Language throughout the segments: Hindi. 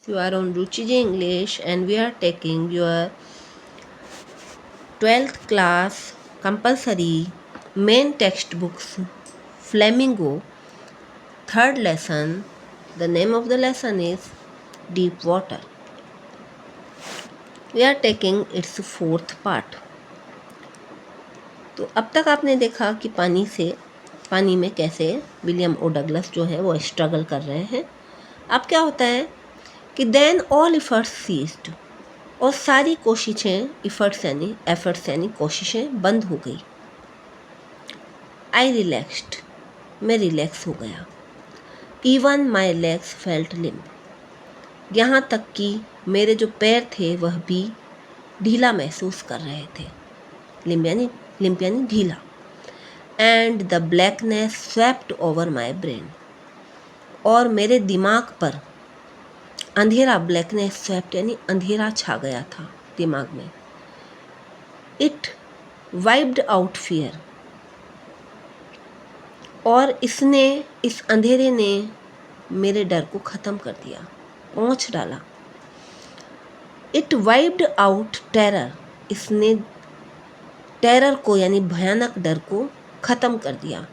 You are on Ruchiji English and we are taking your 12th class compulsory main textbooks Flamingo, third lesson. The name of the lesson is Deep Water. We are taking its fourth part. तो अब तक आपने देखा कि पानी में कैसे विलियम ओ डगलस जो है वो स्ट्रगल कर रहे हैं. अब क्या होता है कि देन ऑल एफर्ट्स सीज्ड, और सारी कोशिशें, एफर्ट्स यानी कोशिशें बंद हो गई. आई रिलैक्स्ड, मैं रिलैक्स हो गया. Even my legs felt limp, यहाँ तक कि मेरे जो पैर थे वह भी ढीला महसूस कर रहे थे. लिम्प यानी ढीला. And the blackness swept over my brain, और मेरे दिमाग पर अंधेरा, ब्लैकनेस स्वेप्ट यानी अंधेरा छा गया था दिमाग में. इट वाइप्ड आउट फियर, और इस अंधेरे ने मेरे डर को ख़त्म कर दिया, पोंछ डाला. इट वाइप्ड आउट टेरर, इसने टेरर को यानी भयानक डर को ख़त्म कर दिया.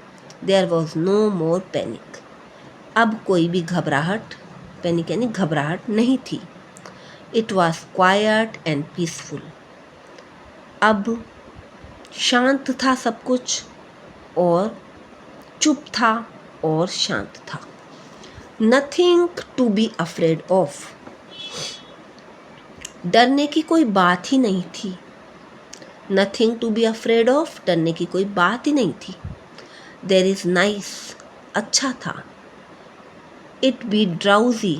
There was no more panic, अब कोई भी घबराहट, पैनिक यानी घबराहट नहीं थी. It was quite and peaceful, अब शांत था सब कुछ, और चुप था और शांत था. Nothing to be afraid of, डरने की कोई बात ही नहीं थी. Nothing to be afraid of, डरने की कोई बात ही नहीं थी. देयर इज़ नाइस, अच्छा था. इट बी ड्राउजी,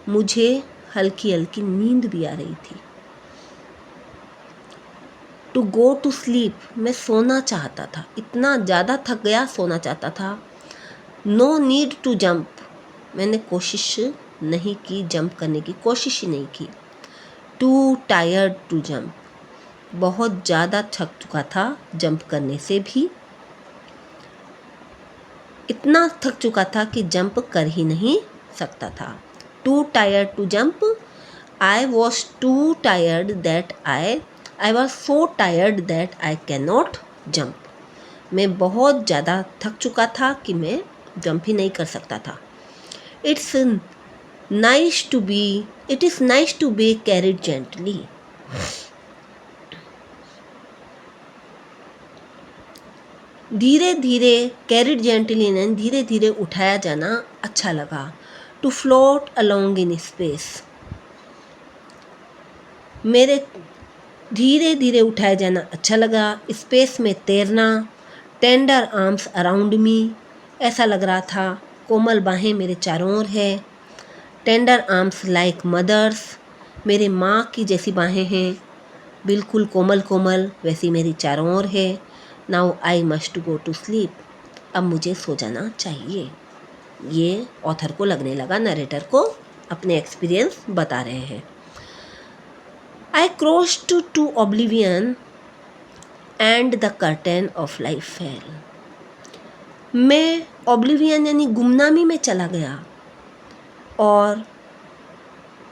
मुझे हल्की हल्की नींद भी आ रही थी. टू गो टू स्लीप, मैं सोना चाहता था, इतना ज़्यादा थक गया, सोना चाहता था. नो नीड टू जंप, मैंने कोशिश नहीं की, जंप करने की कोशिश ही नहीं की. टू टायर्ड टू जंप, बहुत ज़्यादा थक चुका था जंप करने से भी, इतना थक चुका था कि जंप कर ही नहीं सकता था. Too tired to jump, I was too tired that I was so tired that I can not jump, मैं बहुत ज़्यादा थक चुका था कि मैं जंप ही नहीं कर सकता था. It is nice to be carried gently, धीरे धीरे, कैरिड जेंटली ने धीरे धीरे उठाया जाना अच्छा लगा. To float along in space, मेरे धीरे धीरे उठाया जाना अच्छा लगा, स्पेस में तैरना. टेंडर आर्म्स अराउंड मी, ऐसा लग रहा था कोमल बाहें मेरे चारों ओर है. टेंडर आर्म्स लाइक मदर्स, मेरे माँ की जैसी बाहें हैं, बिल्कुल कोमल कोमल, वैसी मेरी चारों ओर है. Now I must go to sleep, अब मुझे सो जाना चाहिए. ये ऑथर को लगने लगा, नरेटर को अपने एक्सपीरियंस बता रहे हैं. I crossed to oblivion and the curtain of life fell, मैं ऑब्लिवियन यानी गुमनामी में चला गया, और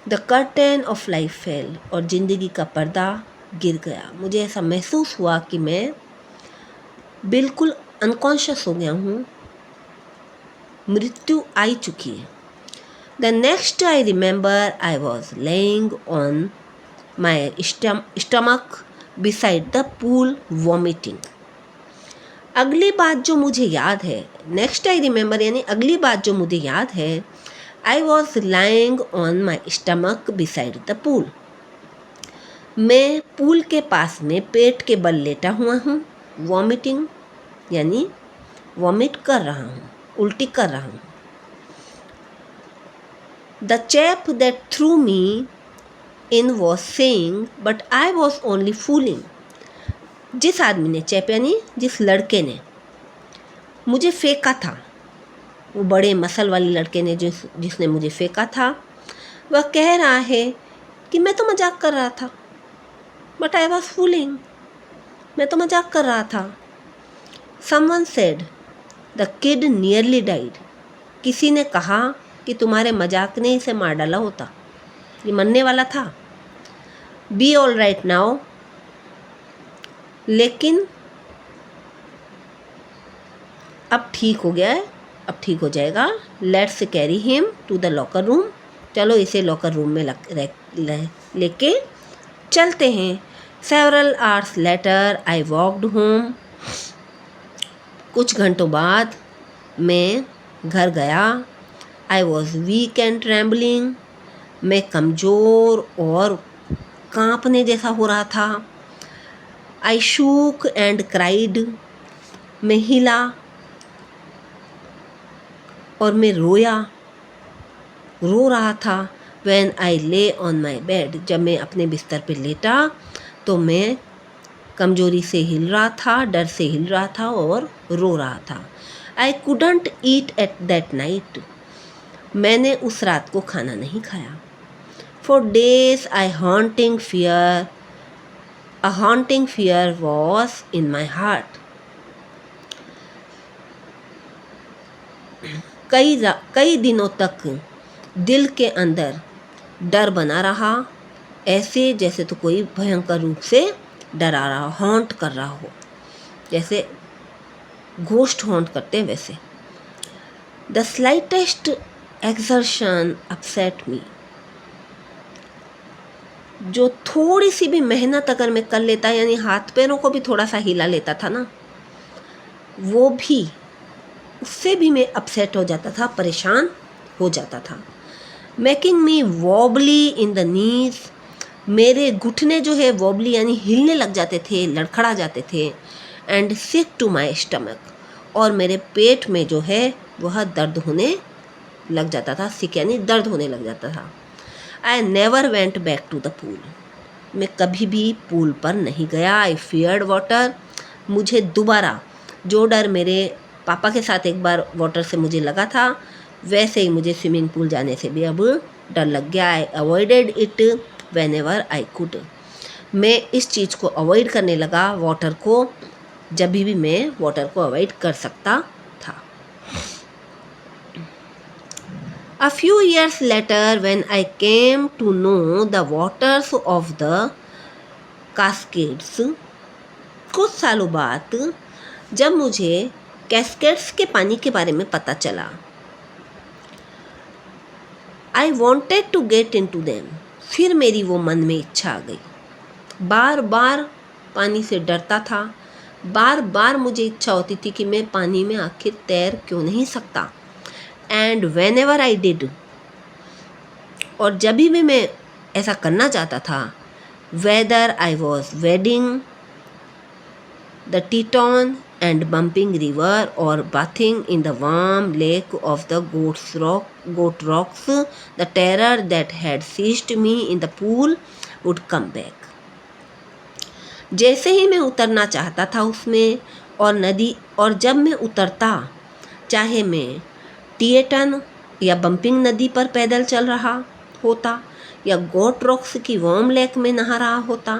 the curtain of life fell, और ज़िंदगी का पर्दा गिर गया. मुझे ऐसा महसूस हुआ कि मैं बिल्कुल अनकॉन्शियस हो गया हूँ, मृत्यु आई चुकी है. The next I remember I was laying on my stomach beside the pool vomiting. अगली बात जो मुझे याद है, नेक्स्ट आई रिमेंबर यानी अगली बात जो मुझे याद है, I was lying on my stomach beside the pool, मैं पूल के पास में पेट के बल लेटा हुआ हूँ. वॉमिटिंग यानी वॉमिट कर रहा हूँ, उल्टी कर रहा हूँ. The chap that through me in was saying but I was only fooling, जिस आदमी ने, चैप यानी जिस लड़के ने मुझे फेंका था, वो बड़े मसल वाले लड़के ने जिसने मुझे फेंका था, वह कह रहा है कि मैं तो मजाक कर रहा था. बट आई वॉज फूलिंग, मैं तो मजाक कर रहा था. Someone said the kid nearly died, किसी ने कहा कि तुम्हारे मजाक ने इसे मार डाला होता. ये मरने वाला था। बी ऑल राइट नाउ, लेकिन अब ठीक हो गया है, अब ठीक हो जाएगा। Let's carry him to the locker room, चलो इसे लॉकर रूम में लेके चलते हैं। Several hours later I walked home, कुछ घंटों बाद मैं घर गया। I was weak and trembling, मैं कमज़ोर और कांपने जैसा हो रहा था। आई शूक एंड क्राइड, मैं हिला और मैं रो रहा था। When I lay on my bed, जब मैं अपने बिस्तर पर लेटा तो मैं कमजोरी से हिल रहा था, डर से हिल रहा था और रो रहा था। I couldn't eat at that night, मैंने उस रात को खाना नहीं खाया। For days a haunting fear was in my heart, कई दिनों तक दिल के अंदर डर बना रहा, ऐसे जैसे तो कोई भयंकर रूप से डरा रहा, हॉन्ट कर रहा हो, जैसे घोस्ट हॉन्ट करते हैं वैसे। द स्लाइटेस्ट एक्सर्शन अपसेट मी, जो थोड़ी सी भी मेहनत अगर मैं कर लेता, यानी हाथ पैरों को भी थोड़ा सा हिला लेता था ना, वो भी, उससे भी मैं अपसेट हो जाता था, परेशान हो जाता था। Making me wobbly in the knees, मेरे घुटने जो है वॉबली यानी हिलने लग जाते थे, लड़खड़ा जाते थे। And sick to my stomach, और मेरे पेट में जो है वह दर्द होने लग जाता था, सिक यानी दर्द होने लग जाता था। I never went back to the pool, मैं कभी भी पूल पर नहीं गया। आई फियर्ड वाटर, मुझे दोबारा जो डर मेरे पापा के साथ एक बार वाटर से मुझे लगा था, वैसे ही मुझे स्विमिंग पूल जाने से भी अब डर लग गया। I avoided it whenever I could, मैं इस चीज़ को अवॉइड करने लगा, वाटर को, जब भी मैं वाटर को अवॉइड कर सकता था। A few years later, when I came to know the waters of the Cascades, कुछ सालों बाद जब मुझे कैस्केड्स के पानी के बारे में पता चला, I wanted to get into them, फिर मेरी वो मन में इच्छा आ गई। बार बार पानी से डरता था, बार बार मुझे इच्छा होती थी कि मैं पानी में आखिर तैर क्यों नहीं सकता। And whenever I did, और जब भी मैं ऐसा करना चाहता था, whether I was wading the Tieton and Bumping River और bathing in the Warm Lake of the Goat Rocks, the terror that had seized me in the pool would come back. जैसे ही मैं उतरना चाहता था उसमें और जब मैं उतरता, चाहे मैं टिएटन या बम्पिंग नदी पर पैदल चल रहा होता या गोट रॉक्स की वार्म लेक में नहा रहा होता,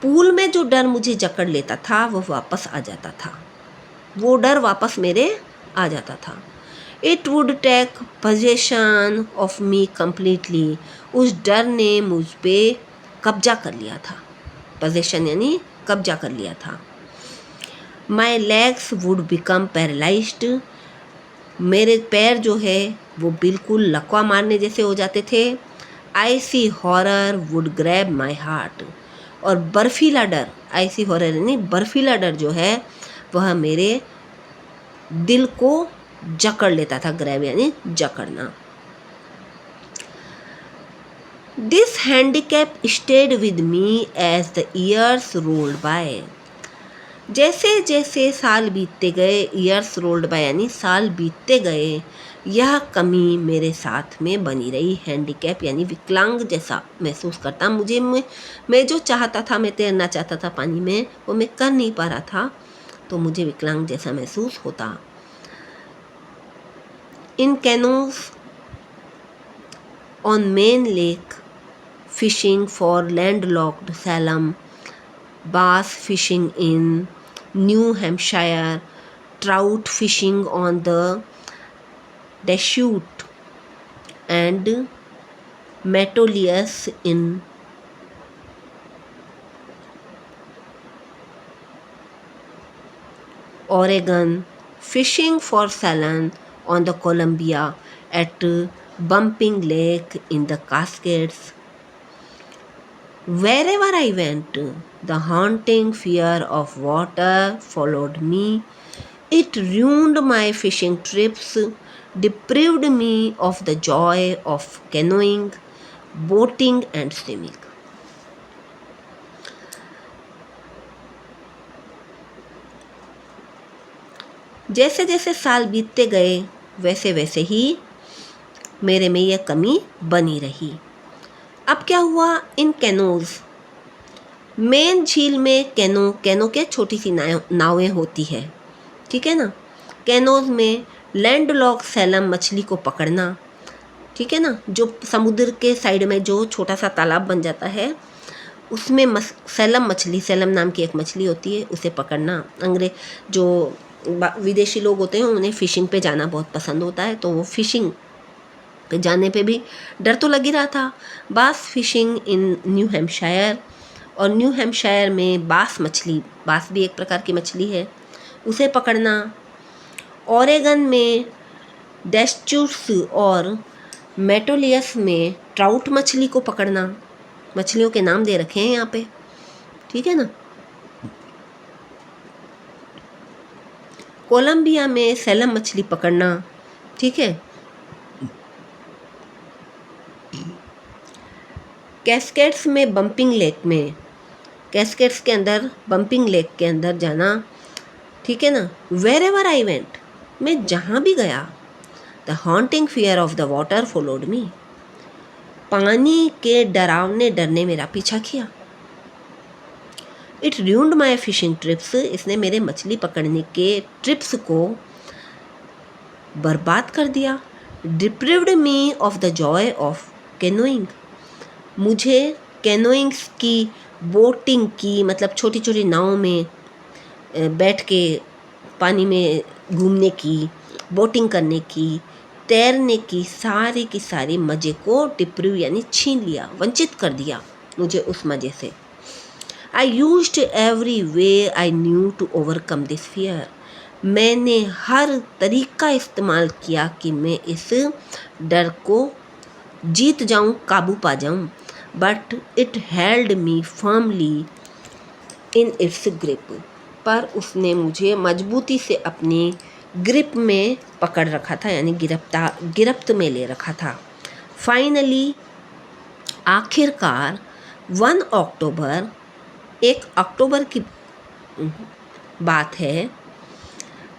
पूल में जो डर मुझे जकड़ लेता था वो वापस आ जाता था, वो डर वापस मेरे आ जाता था। It would take possession of me completely, उस डर ने मुझ पे कब्जा कर लिया था, पोजेशन यानी कब्जा कर लिया था। My legs would become paralysed, मेरे पैर जो है वो बिल्कुल लकवा मारने जैसे हो जाते थे। Icy horror would grab my heart, और बर्फीला डर, आई सी हॉरर यानी बर्फीला डर जो है वह मेरे दिल को जकड़ लेता था, ग्रैब यानी जकड़ना। This handicap stayed with me as the years rolled by, जैसे जैसे साल बीतते गए, ईयर्स रोल्ड बाय यानी साल बीतते गए, यह कमी मेरे साथ में बनी रही। हैंडीकैप यानी विकलांग जैसा महसूस करता, मैं जो चाहता था, मैं तैरना चाहता था पानी में, वो मैं कर नहीं पा रहा था, तो मुझे विकलांग जैसा महसूस होता। In canoes on Maine lake, fishing for landlocked salmon, bass fishing in New Hampshire, trout fishing on the Deschutes and Metolius in Oregon, fishing for salmon on the Columbia, at Bumping Lake in the Cascades. Wherever I went, the haunting fear of water followed me. It ruined my fishing trips, deprived me of the joy of canoeing, boating and swimming. जैसे जैसे साल बीतते गए वैसे वैसे ही मेरे में यह कमी बनी रही। अब क्या हुआ, इन कैनोज, मेन झील में कैनो के छोटी सी नावें होती है, ठीक है ना। कैनोज में लैंडलॉक सैलम मछली को पकड़ना, ठीक है ना, जो समुद्र के साइड में जो छोटा सा तालाब बन जाता है उसमें सैलम मछली, सैलम नाम की एक मछली होती है, उसे पकड़ना। जो विदेशी लोग होते हैं उन्हें फ़िशिंग पे जाना बहुत पसंद होता है, तो वो फ़िशिंग पे जाने पे भी डर तो लग ही रहा था। बास फिशिंग इन न्यू हैम्पशायर, और न्यू हैम्पशायर में बास मछली, बास भी एक प्रकार की मछली है, उसे पकड़ना। ओरेगन में डेस्चूट्स और मेटोलियस में ट्राउट मछली को पकड़ना। मछलियों के नाम दे रखे हैं यहाँ पे, ठीक है ना। कोलंबिया में सैलम मछली पकड़ना, ठीक है। कैस्केड्स में बम्पिंग लेक में, कैस्केड्स के अंदर बम्पिंग लेक के अंदर जाना, ठीक है ना। वेर एवर आई वेंट, मैं जहाँ भी गया, the haunting fear of the water followed me, पानी के डरावने डर ने मेरा पीछा किया। It ruined my fishing trips, इसने मेरे मछली पकड़ने के ट्रिप्स को बर्बाद कर दिया। Deprived me of the joy of canoeing, मुझे कैनोइंग की, बोटिंग की, मतलब छोटी छोटी नाव में बैठ के पानी में घूमने की, बोटिंग करने की, तैरने की सारी मज़े को डिप्रिव यानी छीन लिया, वंचित कर दिया मुझे उस मज़े से। I used every way I knew to overcome this fear, मैंने हर तरीका इस्तेमाल किया कि मैं इस डर को जीत जाऊं, काबू पा जाऊं। But it held me firmly in its grip, पर उसने मुझे मजबूती से अपनी ग्रिप में पकड़ रखा था, यानी गिरफ्त में ले रखा था। फाइनली, आखिरकार 1 अक्टूबर, 1 अक्टूबर की बात है,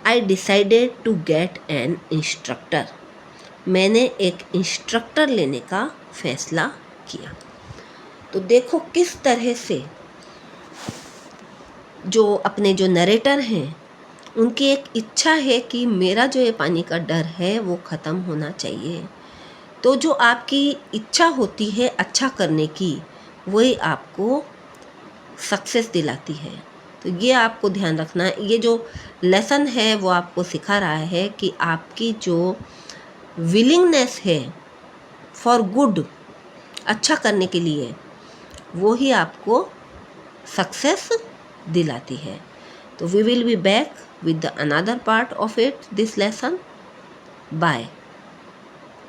I decided to get an instructor, मैंने एक इंस्ट्रक्टर लेने का फैसला किया। तो देखो किस तरह से जो अपने जो नरेटर हैं उनकी एक इच्छा है कि मेरा जो ये पानी का डर है वो ख़त्म होना चाहिए। तो जो आपकी इच्छा होती है अच्छा करने की, वही आपको सक्सेस दिलाती है। तो ये आपको ध्यान रखना है। ये जो लेसन है वो आपको सिखा रहा है कि आपकी जो विलिंगनेस है फॉर गुड, अच्छा करने के लिए, वो ही आपको सक्सेस दिलाती है। तो we will be back with the another part of it, this lesson. Bye.